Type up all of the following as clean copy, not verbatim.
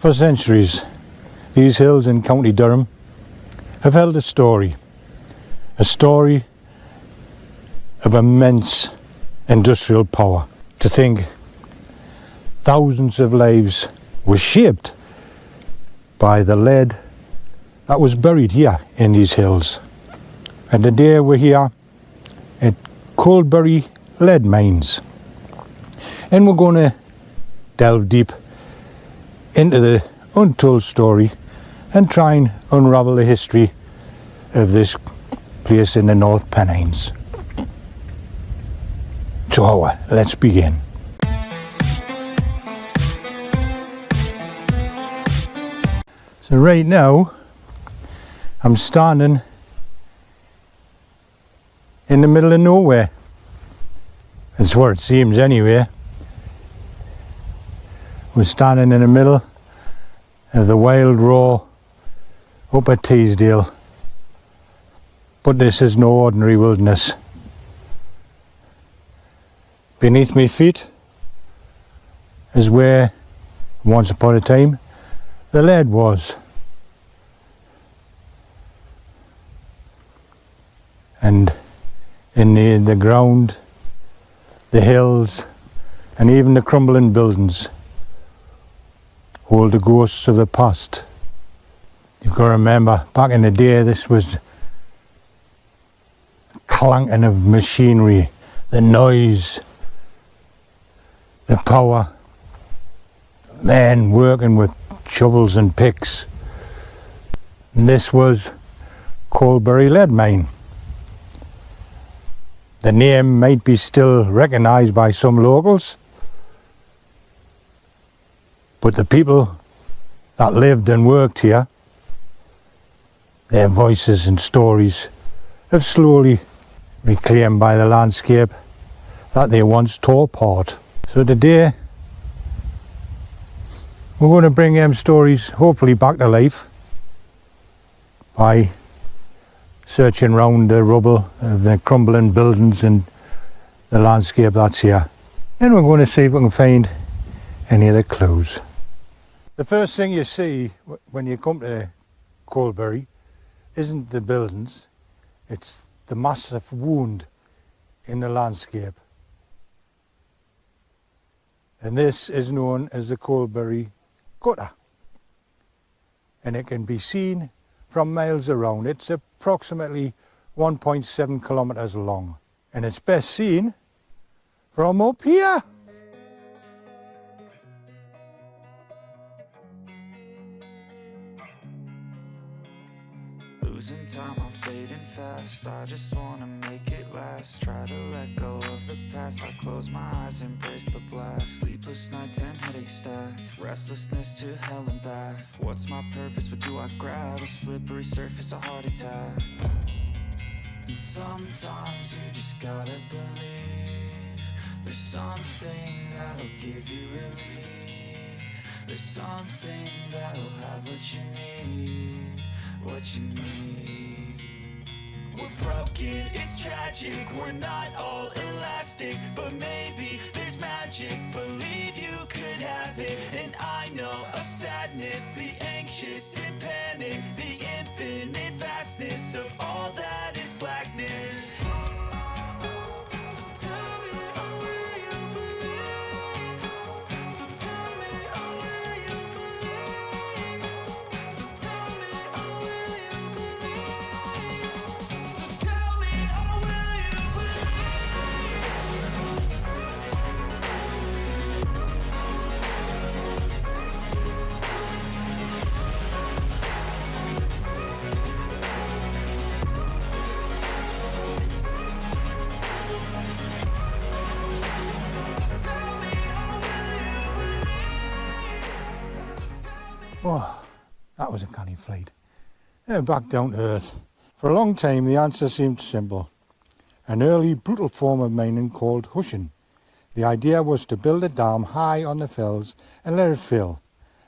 For centuries, these hills in County Durham have held a story of immense industrial power. To think thousands of lives were shaped by the lead that was buried here in these hills. And today we're here at Coldberry Lead Mines, and we're going to delve deep into the untold story and try and unravel the history of this place in the North Pennines. So let's begin. So right now I'm standing in the middle of nowhere. That's where it seems anyway. We're standing in the middle of the wild raw Upper Teesdale. But this is no ordinary wilderness. Beneath my feet is where, once upon a time, the lead was. And in the ground, the hills, and even the crumbling buildings hold the ghosts of the past. You've got to remember, back in the day, this was clanking of machinery, the noise, the power, men working with shovels and picks. And this was Coldberry Lead Mine. The name might be still recognised by some locals, but the people that lived and worked here, their voices and stories have slowly reclaimed by the landscape that they once tore apart. So today we're going to bring them stories hopefully back to life by searching round the rubble of the crumbling buildings and the landscape that's here. And we're going to see if we can find any of the clues. The first thing you see when you come to Coldberry isn't the buildings, it's the massive wound in the landscape. And this is known as the Coldberry Gutter. And it can be seen from miles around. It's approximately 1.7 kilometres long. And it's best seen from up here. Losing time, I'm fading fast. I just wanna make it last. Try to let go of the past. I close my eyes, embrace the blast. Sleepless nights and headaches stack. Restlessness to hell and back. What's my purpose? What do I grab? A slippery surface, a heart attack. And sometimes you just gotta believe there's something that'll give you relief. There's something that'll have what you need. What you need. We're broken, it's tragic. We're not all elastic, but maybe there's magic. Believe you could have it. And I know of sadness, the anxious and panic, the infinite vastness of all that is blackness. Oh, that was a canny flight. Back down to earth. For a long time the answer seemed simple. An early brutal form of mining called hushing. The idea was to build a dam high on the fells and let it fill,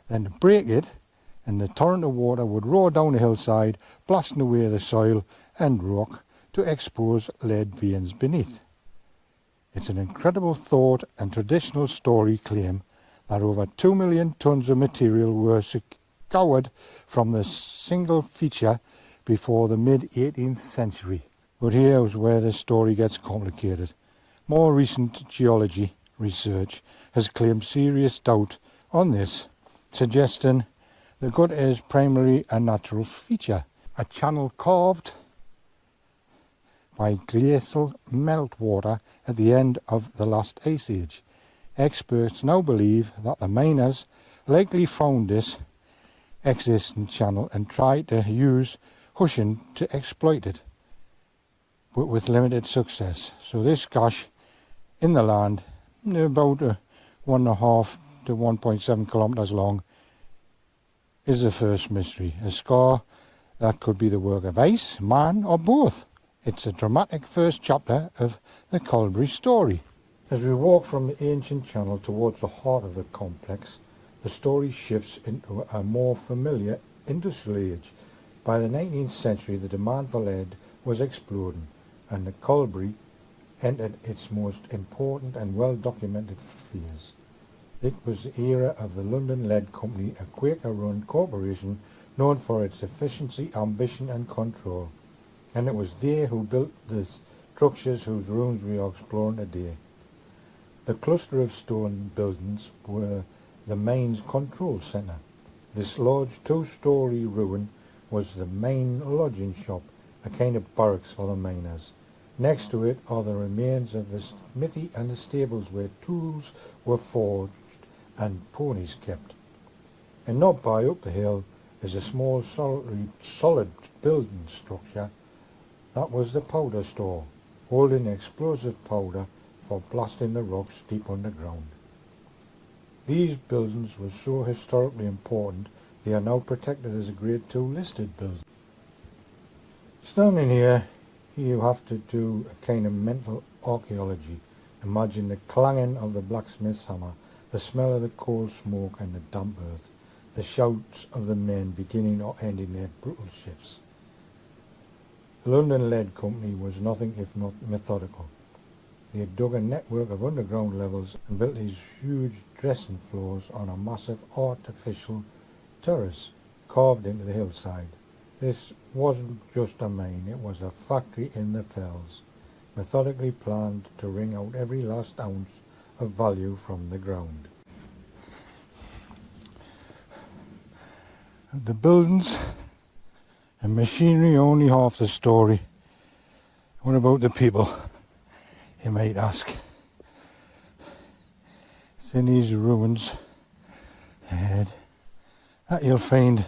then to break it, and the torrent of water would roar down the hillside, blasting away the soil and rock to expose lead veins beneath. It's an incredible thought and traditional story claim that over 2 million tonnes of material were scoured from the single feature before the mid-18th century. But here's where the story gets complicated. More recent geology research has claimed serious doubt on this, suggesting the gut is primarily a natural feature, a channel carved by glacial meltwater at the end of the last ice age. Experts now believe that the miners likely found this existing channel and tried to use hushing to exploit it, but with limited success. So this gash in the land, about 1.5 to 1.7 kilometres long, is the first mystery. A scar that could be the work of ice, man, or both. It's a dramatic first chapter of the Coldberry story. As we walk from the ancient channel towards the heart of the complex, the story shifts into a more familiar industrial age. By the 19th century, the demand for lead was exploding, and the Coldberry entered its most important and well-documented phase. It was the era of the London Lead Company, a Quaker-run corporation known for its efficiency, ambition and control. And it was they who built the structures whose ruins we are exploring today. The cluster of stone buildings were the mine's control centre. This large two-storey ruin was the main lodging shop, a kind of barracks for the miners. Next to it are the remains of the smithy and the stables where tools were forged and ponies kept. And not by up the hill is a small solid building structure. That was the powder store, holding explosive powder for blasting the rocks deep underground. These buildings were so historically important, they are now protected as a Grade 2 listed building. Standing here, you have to do a kind of mental archaeology. Imagine the clanging of the blacksmith's hammer, the smell of the coal smoke and the damp earth, the shouts of the men beginning or ending their brutal shifts. The London Lead Company was nothing if not methodical. They had dug a network of underground levels and built these huge dressing floors on a massive artificial terrace carved into the hillside. This wasn't just a mine, it was a factory in the fells, methodically planned to wring out every last ounce of value from the ground. The buildings and machinery only half the story. What about the people, you might ask? It's in these ruins ahead that you'll find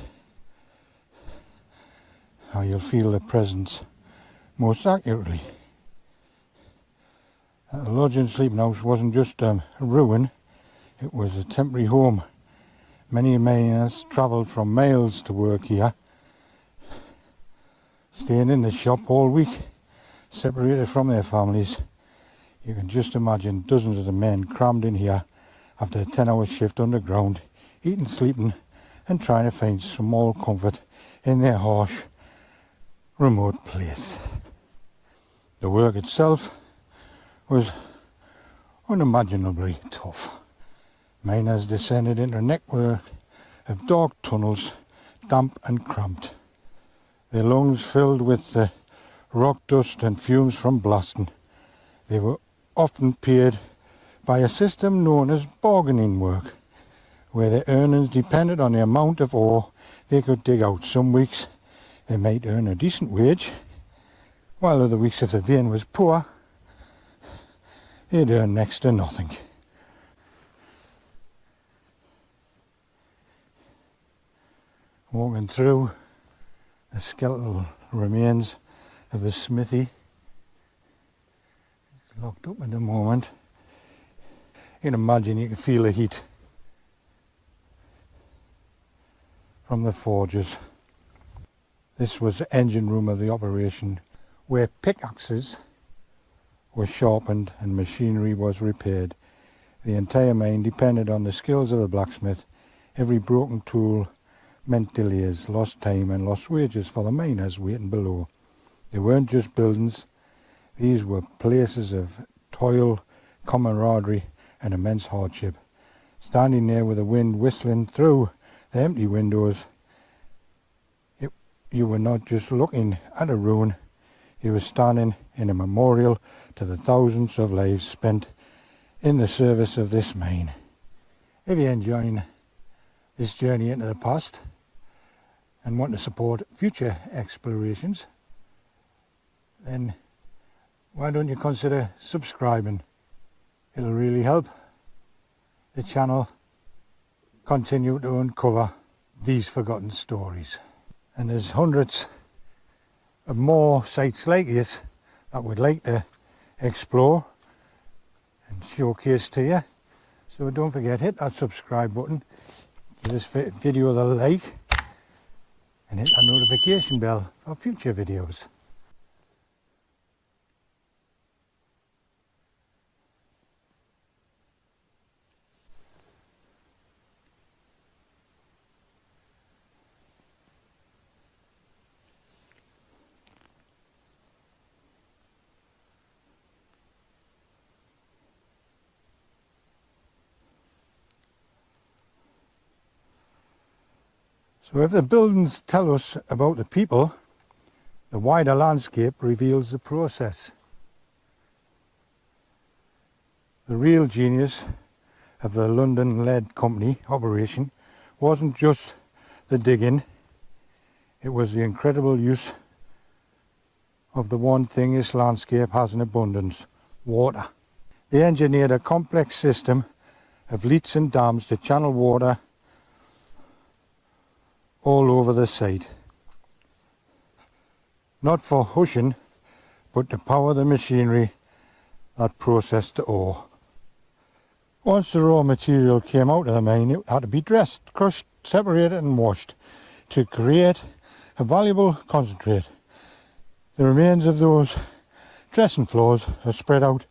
how you'll feel the presence most accurately. The lodge and sleeping house wasn't just a ruin, it was a temporary home. Many miners travelled from miles to work here, staying in the shop all week, separated from their families. You can just imagine dozens of the men crammed in here after a 10-hour shift underground, eating, sleeping and trying to find small comfort in their harsh, remote place. The work itself was unimaginably tough. Miners descended into a network of dark tunnels, damp and cramped, their lungs filled with the rock dust and fumes from blasting. They were often paid by a system known as bargaining work, where their earnings depended on the amount of ore they could dig out. Some weeks they might earn a decent wage, while other weeks, if the vein was poor, they'd earn next to nothing. Walking through the skeletal remains of the smithy, it's locked up at the moment. You can imagine, you can feel the heat from the forges. This was the engine room of the operation, where pickaxes were sharpened and machinery was repaired. The entire mine depended on the skills of the blacksmith. Every broken tool meant delays, lost time and lost wages for the miners waiting below. They weren't just buildings, these were places of toil, camaraderie and immense hardship. standing there with the wind whistling through the empty windows. You were not just looking at a ruin, you were standing in a memorial to the thousands of lives spent in the service of this mine. If you're enjoying this journey into the past and want to support future explorations, then why don't you consider subscribing? It'll really help the channel continue to uncover these forgotten stories. And there's hundreds of more sites like this that we'd like to explore and showcase to you. So don't forget, hit that subscribe button, give this video the like, and hit that notification bell for future videos. So if the buildings tell us about the people, the wider landscape reveals the process. The real genius of the London Lead Company operation wasn't just the digging, it was the incredible use of the one thing this landscape has in abundance: water. They engineered a complex system of leats and dams to channel water all over the site, not for hushing, but to power the machinery that processed the ore. Once the raw material came out of the mine, it had to be dressed, crushed, separated and washed to create a valuable concentrate. The remains of those dressing floors are spread out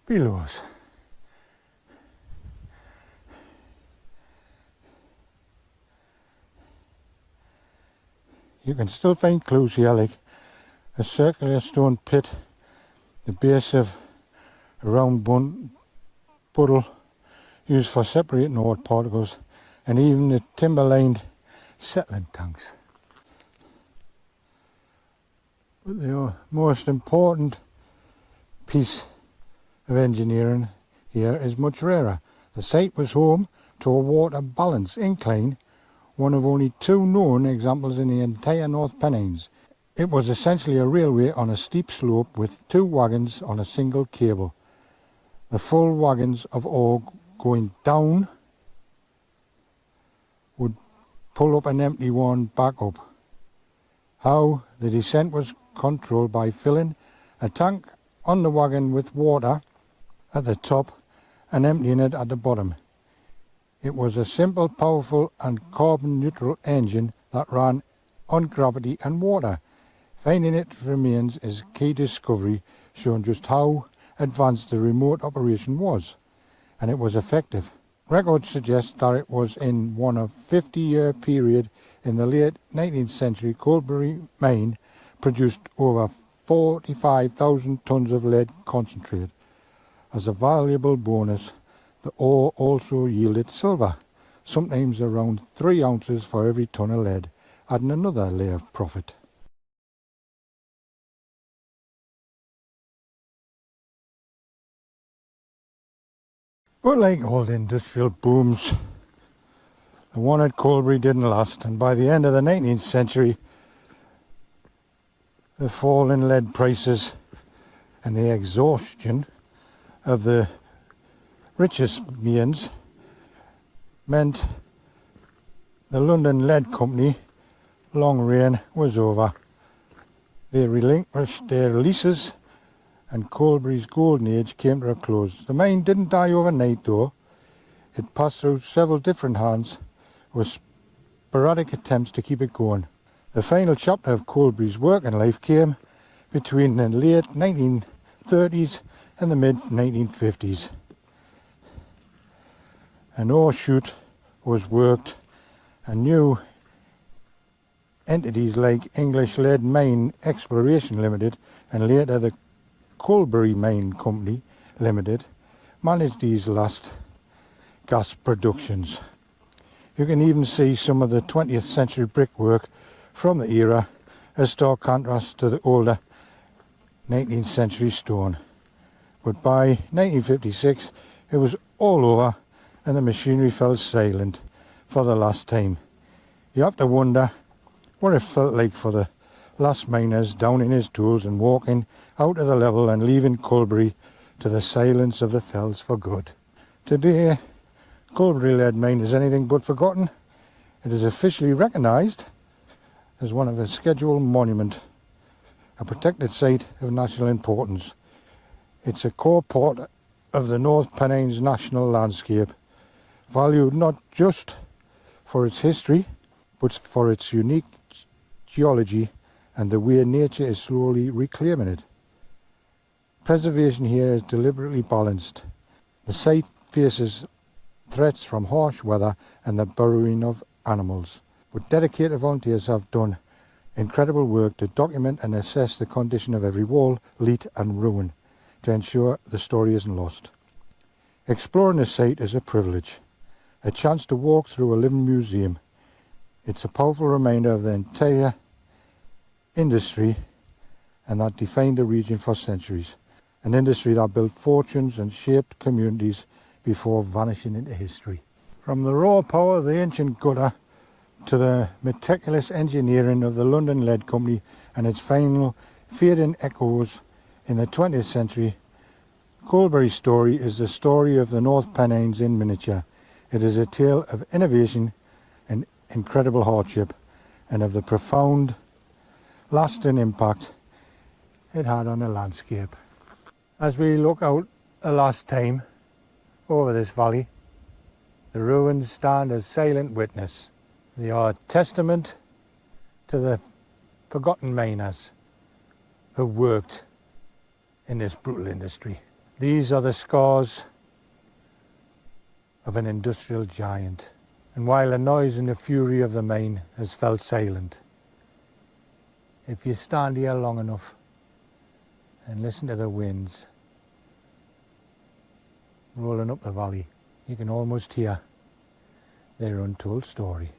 below us. You can still find clues here, like a circular stone pit, the base of a round puddle used for separating ore particles, and even the timber-lined settling tanks. But the most important piece of engineering here is much rarer. The site was home to a water balance incline, one of only two known examples in the entire North Pennines. It was essentially a railway on a steep slope with two wagons on a single cable. The full wagons of ore going down would pull up an empty one back up. How the descent was controlled by filling a tank on the wagon with water at the top and emptying it at the bottom. It was a simple, powerful and carbon-neutral engine that ran on gravity and water. Finding its remains is a key discovery, showing just how advanced the remote operation was, and it was effective. Records suggest that it was in one of 50-year period in the late 19th century. Coldberry Mine produced over 45,000 tons of lead concentrate. As a valuable bonus, the ore also yielded silver, sometimes around 3 ounces for every ton of lead, adding another layer of profit. But like all industrial booms, the one at Coldberry didn't last, and by the end of the 19th century, the fall in lead prices and the exhaustion of the richest mines meant the London Lead Company long reign was over. They relinquished their leases and Coldberry's golden age came to a close. The mine didn't die overnight though. It passed through several different hands with sporadic attempts to keep it going. The final chapter of Coldberry's working life came between the late 1930s and the mid-1950s. An ore chute was worked and new entities like English Lead Mine Exploration Limited and later the Coldberry Mine Company Limited managed these last gas productions. You can even see some of the 20th century brickwork from the era as stark contrast to the older 19th century stone. But by 1956 it was all over and the machinery fell silent for the last time. You have to wonder what it felt like for the last miners downing his tools and walking out of the level and leaving Coldberry to the silence of the fells for good. Today, Coldberry Lead Mine is anything but forgotten. It is officially recognised as one of a scheduled monument, a protected site of national importance. It's a core part of the North Pennines national landscape, valued not just for its history, but for its unique geology and the way nature is slowly reclaiming it. Preservation here is deliberately balanced. The site faces threats from harsh weather and the burrowing of animals, but dedicated volunteers have done incredible work to document and assess the condition of every wall, leat and ruin to ensure the story isn't lost. Exploring the site is a privilege, a chance to walk through a living museum. It's a powerful reminder of the entire industry and that defined the region for centuries, an industry that built fortunes and shaped communities before vanishing into history. From the raw power of the ancient gutter to the meticulous engineering of the London Lead Company and its final fading echoes in the 20th century, Coldberry's story is the story of the North Pennines in miniature. It is a tale of innovation and incredible hardship, and of the profound, lasting impact it had on the landscape. As we look out a last time over this valley, the ruins stand as silent witness. They are a testament to the forgotten miners who worked in this brutal industry. These are the scars of an industrial giant. And while the noise and the fury of the mine has felt silent, if you stand here long enough and listen to the winds rolling up the valley, you can almost hear their untold story.